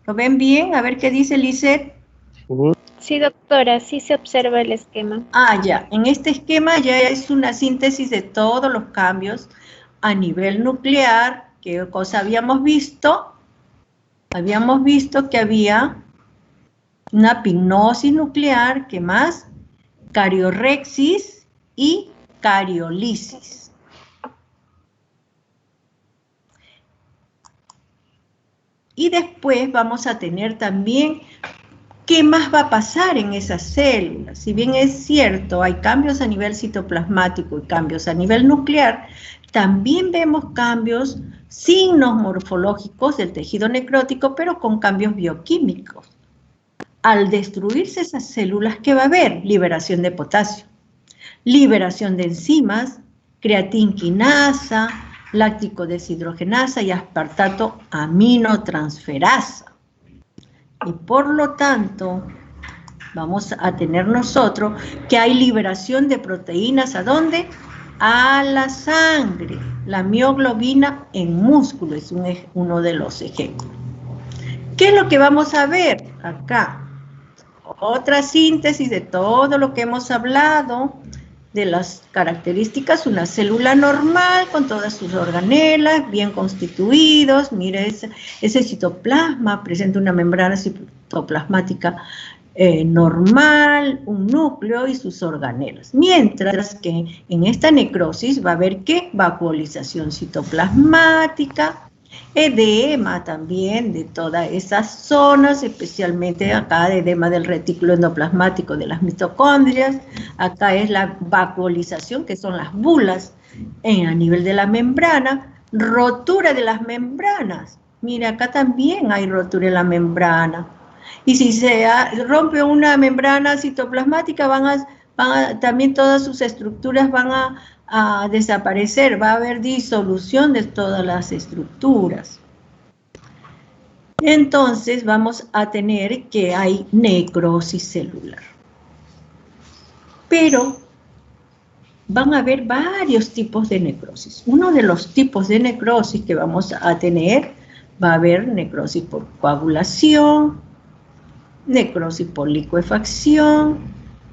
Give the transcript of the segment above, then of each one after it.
¿Lo ven bien? A ver qué dice Lisette. Sí, doctora, sí se observa el esquema. Ah, ya. En este esquema ya es una síntesis de todos los cambios a nivel nuclear. ¿Qué cosa habíamos visto? Habíamos visto que había una pignosis nuclear, ¿qué más? Cariorrexis y cariolisis. Y después vamos a tener también qué más va a pasar en esas células. Si bien es cierto, hay cambios a nivel citoplasmático y cambios a nivel nuclear, también vemos cambios, signos morfológicos del tejido necrótico, pero con cambios bioquímicos. Al destruirse esas células, ¿qué va a haber? Liberación de potasio, liberación de enzimas, creatinquinasa, láctico deshidrogenasa y aspartato aminotransferasa. Y por lo tanto, vamos a tener nosotros que hay liberación de proteínas, ¿a dónde? A la sangre. La mioglobina en músculo es uno de los ejemplos. ¿Qué es lo que vamos a ver acá? Otra síntesis de todo lo que hemos hablado, de las características, una célula normal con todas sus organelas bien constituidos. Mire, ese citoplasma presenta una membrana citoplasmática normal, un núcleo y sus organelas. Mientras que en esta necrosis va a haber ¿qué? Vacuolización citoplasmática, edema también de todas esas zonas, especialmente acá de edema del retículo endoplasmático de las mitocondrias. Acá es la vacuolización, que son las bulas a nivel de la membrana, rotura de las membranas. Mira, acá también hay rotura en la membrana. Y si se rompe una membrana citoplasmática, también todas sus estructuras van a desaparecer, va a haber disolución de todas las estructuras. Entonces vamos a tener que hay necrosis celular. Pero van a haber varios tipos de necrosis. Uno de los tipos de necrosis que vamos a tener, va a haber necrosis por coagulación, necrosis por licuefacción,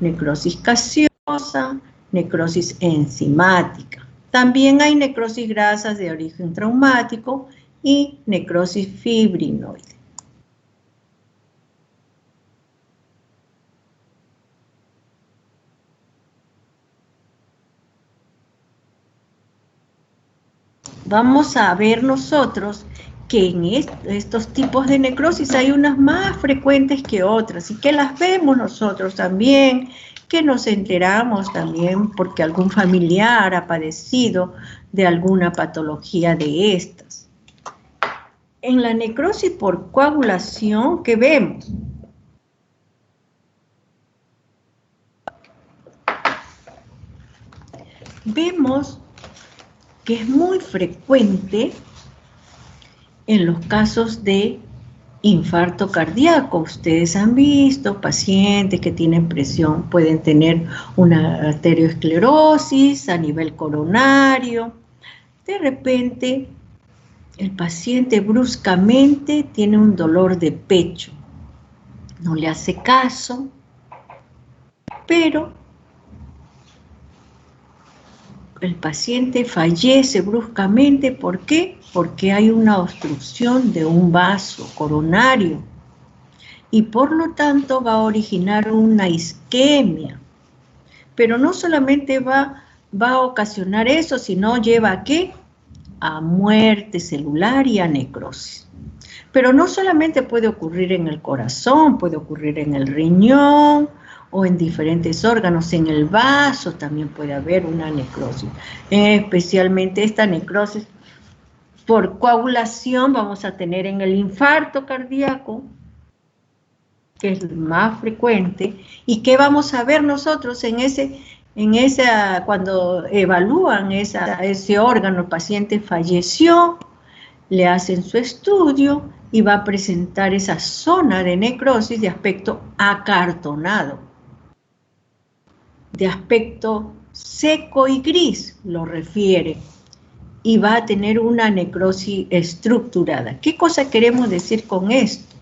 necrosis gaseosa, necrosis enzimática. También hay necrosis grasas de origen traumático y necrosis fibrinoide. Vamos a ver nosotros que en estos tipos de necrosis hay unas más frecuentes que otras y que las vemos nosotros también, que nos enteramos también porque algún familiar ha padecido de alguna patología de estas. En la necrosis por coagulación, ¿qué vemos? Vemos que es muy frecuente en los casos de infarto cardíaco. Ustedes han visto pacientes que tienen presión, pueden tener una arteriosclerosis a nivel coronario. De repente, el paciente bruscamente tiene un dolor de pecho. No le hace caso, pero el paciente fallece bruscamente. ¿Por qué? Porque hay una obstrucción de un vaso coronario y por lo tanto va a originar una isquemia. Pero no solamente va a ocasionar eso, sino lleva ¿a qué? A muerte celular y a necrosis. Pero no solamente puede ocurrir en el corazón, puede ocurrir en el riñón, o en diferentes órganos, en el vaso también puede haber una necrosis. Especialmente esta necrosis por coagulación vamos a tener en el infarto cardíaco, que es el más frecuente. ¿Y qué vamos a ver nosotros cuando evalúan ese órgano? El paciente falleció, le hacen su estudio y va a presentar esa zona de necrosis de aspecto acartonado, de aspecto seco y gris, lo refiere, y va a tener una necrosis estructurada. ¿Qué cosa queremos decir con esto?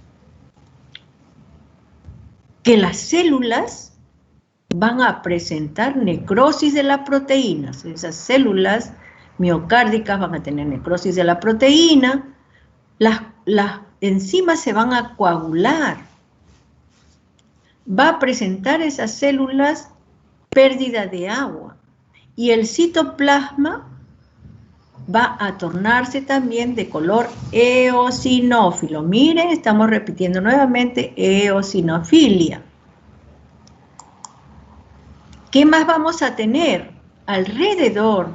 que las células van a presentar necrosis de las proteínas. Esas células miocárdicas van a tener necrosis de la proteína, las enzimas se van a coagular, va a presentar esas células pérdida de agua y el citoplasma va a tornarse también de color eosinófilo. Miren, estamos repitiendo nuevamente eosinofilia. ¿Qué más vamos a tener? Alrededor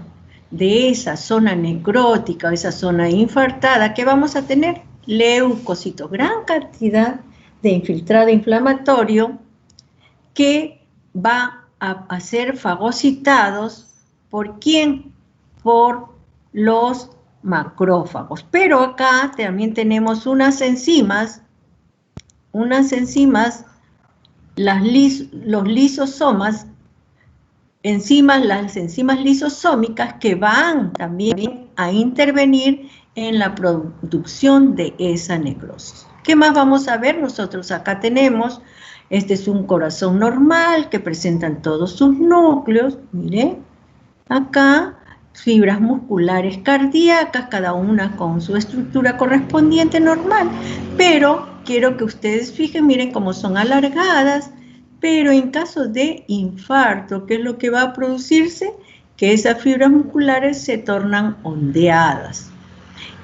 de esa zona necrótica o esa zona infartada, ¿qué vamos a tener? Leucocitos, gran cantidad de infiltrado inflamatorio que va a ser fagocitados ¿por quién? Por los macrófagos. Pero acá también tenemos unas enzimas, los lisosomas, las enzimas lisosómicas que van también a intervenir en la producción de esa necrosis. ¿Qué más vamos a ver? Nosotros acá tenemos, este es un corazón normal que presentan todos sus núcleos, miren, acá fibras musculares cardíacas, cada una con su estructura correspondiente normal, pero quiero que ustedes fijen, miren cómo son alargadas, pero en caso de infarto, ¿qué es lo que va a producirse? Que esas fibras musculares se tornan ondeadas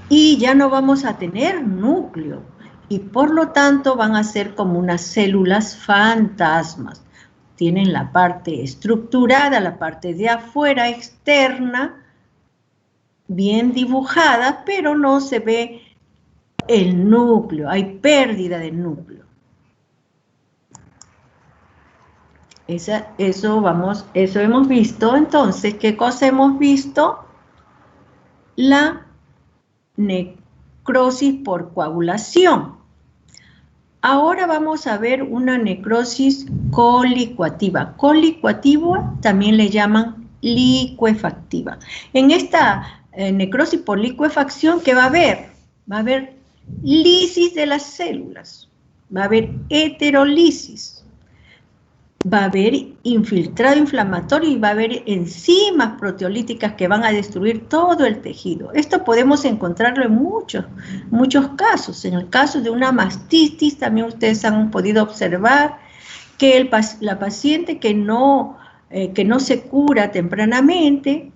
y ya no vamos a tener núcleo y por lo tanto van a ser como unas células fantasmas. Tienen la parte estructurada, la parte de afuera externa, bien dibujada, pero no se ve el núcleo, hay pérdida del núcleo. Eso hemos visto. Entonces, ¿qué cosa hemos visto? La necrosis por coagulación. Ahora vamos a ver una necrosis colicuativa. Colicuativa también le llaman licuefactiva. En esta necrosis por licuefacción, ¿qué va a haber? Va a haber lisis de las células, va a haber heterolisis, va a haber infiltrado inflamatorio y va a haber enzimas proteolíticas que van a destruir todo el tejido. Esto podemos encontrarlo en muchos casos. En el caso de una mastitis, también ustedes han podido observar que la paciente que no se cura tempranamente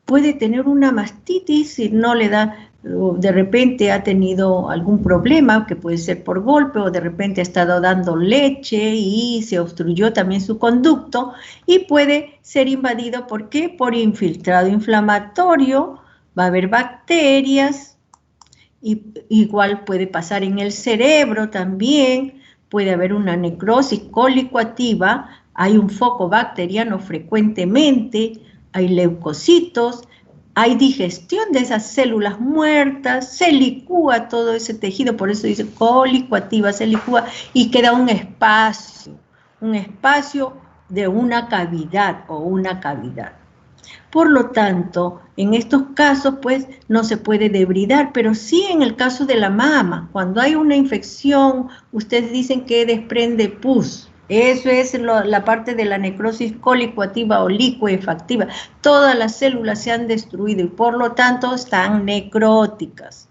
puede tener una mastitis si no le da, de repente ha tenido algún problema, que puede ser por golpe, o de repente ha estado dando leche y se obstruyó también su conducto, y puede ser invadido, ¿por qué? Por infiltrado inflamatorio, va a haber bacterias, y igual puede pasar en el cerebro también, puede haber una necrosis colicuativa, hay un foco bacteriano frecuentemente, hay leucocitos, hay digestión de esas células muertas, se licúa todo ese tejido, por eso dice colicuativa, se licúa y queda un espacio de una cavidad o una cavidad. Por lo tanto, en estos casos, pues, no se puede debridar, pero sí en el caso de la mama, cuando hay una infección, ustedes dicen que desprende pus. Eso es la parte de la necrosis colicuativa o licuefactiva. Todas las células se han destruido y por lo tanto están necróticas.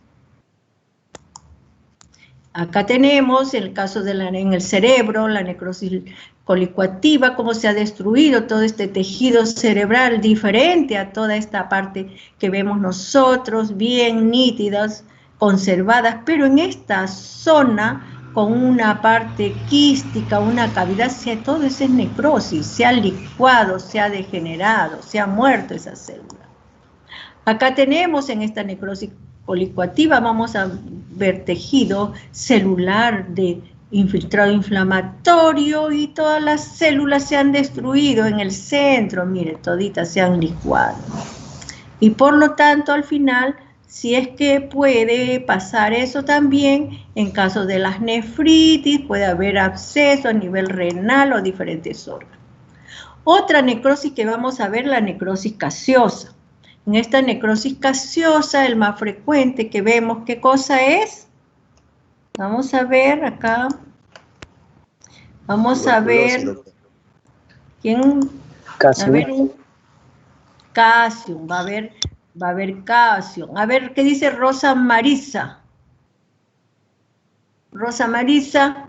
Acá tenemos el caso en el cerebro, la necrosis colicuativa, cómo se ha destruido todo este tejido cerebral diferente a toda esta parte que vemos nosotros, bien nítidas, conservadas, pero en esta zona con una parte quística, una cavidad, todo eso es necrosis, se ha licuado, se ha degenerado, se ha muerto esa célula. Acá tenemos en esta necrosis colicuativa, vamos a ver tejido celular de infiltrado inflamatorio y todas las células se han destruido en el centro, mire, toditas se han licuado. Y por lo tanto, al final, si es que puede pasar eso también, en caso de las nefritis, puede haber absceso a nivel renal o diferentes órganos. Otra necrosis que vamos a ver, la necrosis gaseosa. En esta necrosis gaseosa, el más frecuente que vemos, ¿qué cosa es? Vamos a ver acá. Vamos a ver. ¿Quién? Calcio. A ver, calcio, va a haber calcio. A ver, ¿qué dice Rosa Marisa? Rosa Marisa,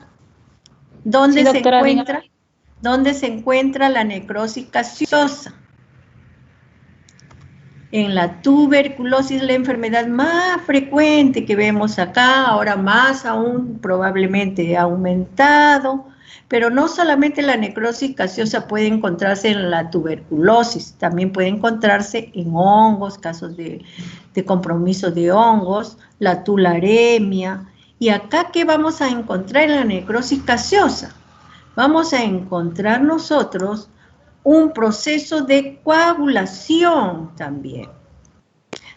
¿dónde Sí, se doctora, encuentra? ¿Dónde se encuentra la necrosis gaseosa? En la tuberculosis, la enfermedad más frecuente que vemos acá, ahora más aún probablemente ha aumentado, pero no solamente la necrosis gaseosa puede encontrarse en la tuberculosis, también puede encontrarse en hongos, casos de compromiso de hongos, la tularemia. Y acá, ¿qué vamos a encontrar en la necrosis gaseosa? Vamos a encontrar nosotros un proceso de coagulación también,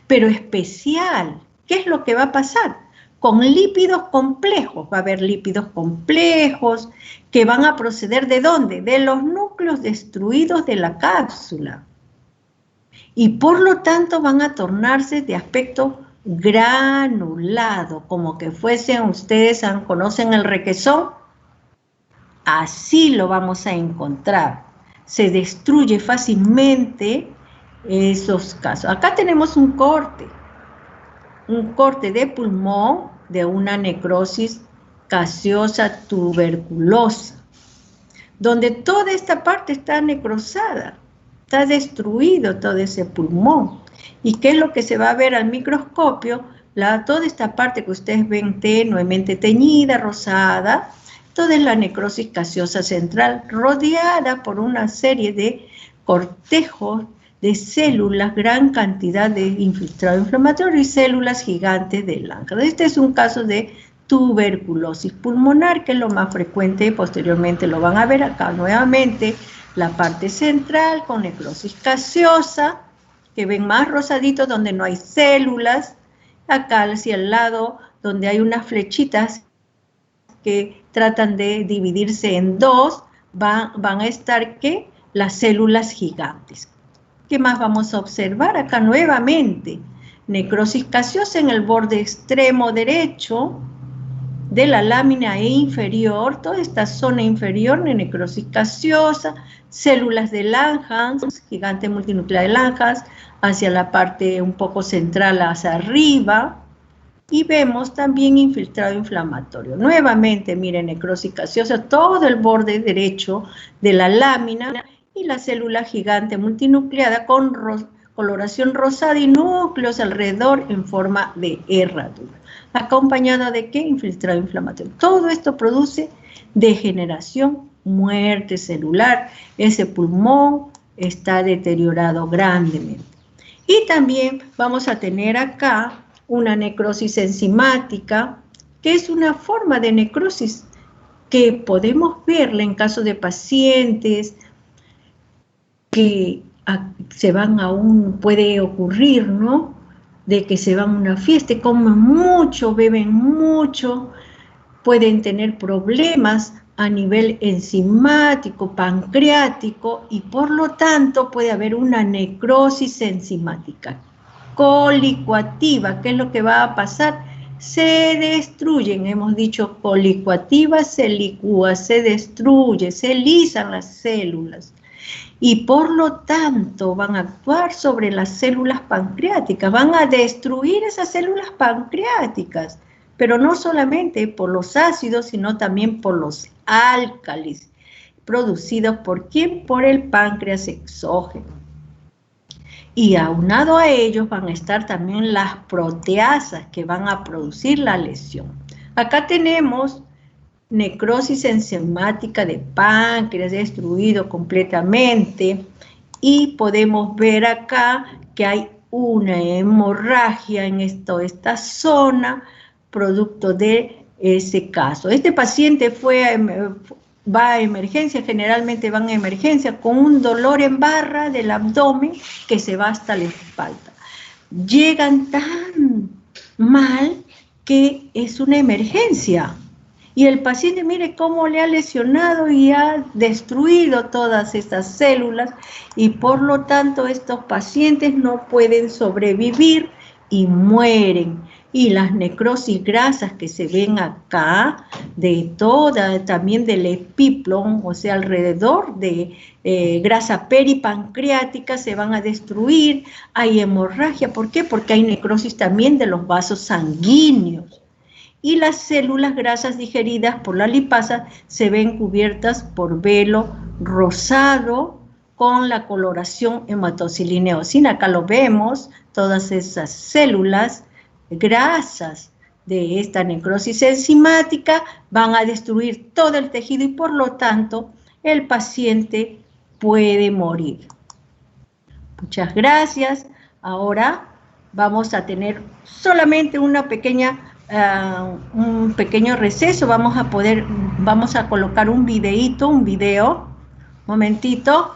pero especial. ¿Qué es lo que va a pasar? Con lípidos complejos, va a haber lípidos complejos que van a proceder ¿de dónde? De los núcleos destruidos de la cápsula. Y por lo tanto van a tornarse de aspecto granulado, como que fuesen, ustedes conocen el requesón, así lo vamos a encontrar. Se destruye fácilmente esos casos. Acá tenemos un corte de pulmón de una necrosis gaseosa tuberculosa, donde toda esta parte está necrosada, está destruido todo ese pulmón. ¿Y qué es lo que se va a ver al microscopio? Toda esta parte que ustedes ven tenuemente teñida, rosada, toda es la necrosis gaseosa central, rodeada por una serie de cortejos de células, gran cantidad de infiltrado inflamatorio y células gigantes de Langerhans. Este es un caso de tuberculosis pulmonar, que es lo más frecuente, posteriormente lo van a ver acá nuevamente, la parte central con necrosis gaseosa, que ven más rosadito donde no hay células, acá hacia el lado donde hay unas flechitas que tratan de dividirse en dos, van a estar ¿qué? Las células gigantes. ¿Qué más vamos a observar? Acá nuevamente, necrosis gaseosa en el borde extremo derecho de la lámina inferior, toda esta zona inferior de necrosis gaseosa, células de Langerhans, gigante multinuclear de Langerhans, hacia la parte un poco central hacia arriba, y vemos también infiltrado inflamatorio. Nuevamente, miren, necrosis gaseosa, todo el borde derecho de la lámina y la célula gigante multinucleada con coloración rosada y núcleos alrededor en forma de herradura. ¿Acompañada de qué? Infiltrado inflamatorio. Todo esto produce degeneración, muerte celular. Ese pulmón está deteriorado grandemente. Y también vamos a tener acá una necrosis enzimática, que es una forma de necrosis que podemos verla en caso de pacientes que se van puede ocurrir, ¿no? De que se van a una fiesta, comen mucho, beben mucho, pueden tener problemas a nivel enzimático, pancreático, y por lo tanto puede haber una necrosis enzimática colicoactiva. ¿Qué es lo que va a pasar? Se destruyen, hemos dicho colicoactiva, se licúa, se destruye, se lisan las células. Y por lo tanto van a actuar sobre las células pancreáticas, van a destruir esas células pancreáticas, pero no solamente por los ácidos, sino también por los álcalis, producidos ¿por quién? Por el páncreas exógeno. Y aunado a ellos van a estar también las proteasas que van a producir la lesión. Acá tenemos necrosis enzimática de páncreas destruido completamente, y podemos ver acá que hay una hemorragia en esta zona producto de ese caso. Este paciente va a emergencia, generalmente van a emergencia con un dolor en barra del abdomen que se va hasta la espalda. Llegan tan mal que es una emergencia. Y el paciente, mire cómo le ha lesionado y ha destruido todas estas células, y por lo tanto estos pacientes no pueden sobrevivir y mueren. Y las necrosis grasas que se ven acá, también del epiplon, o sea, alrededor de grasa peripancreática, se van a destruir. Hay hemorragia, ¿por qué? Porque hay necrosis también de los vasos sanguíneos. Y las células grasas digeridas por la lipasa se ven cubiertas por velo rosado con la coloración hematocilia-eosina. Acá lo vemos, todas esas células grasas de esta necrosis enzimática van a destruir todo el tejido y por lo tanto el paciente puede morir. Muchas gracias. Ahora vamos a tener solamente un pequeño receso. Vamos a colocar un video, momentito.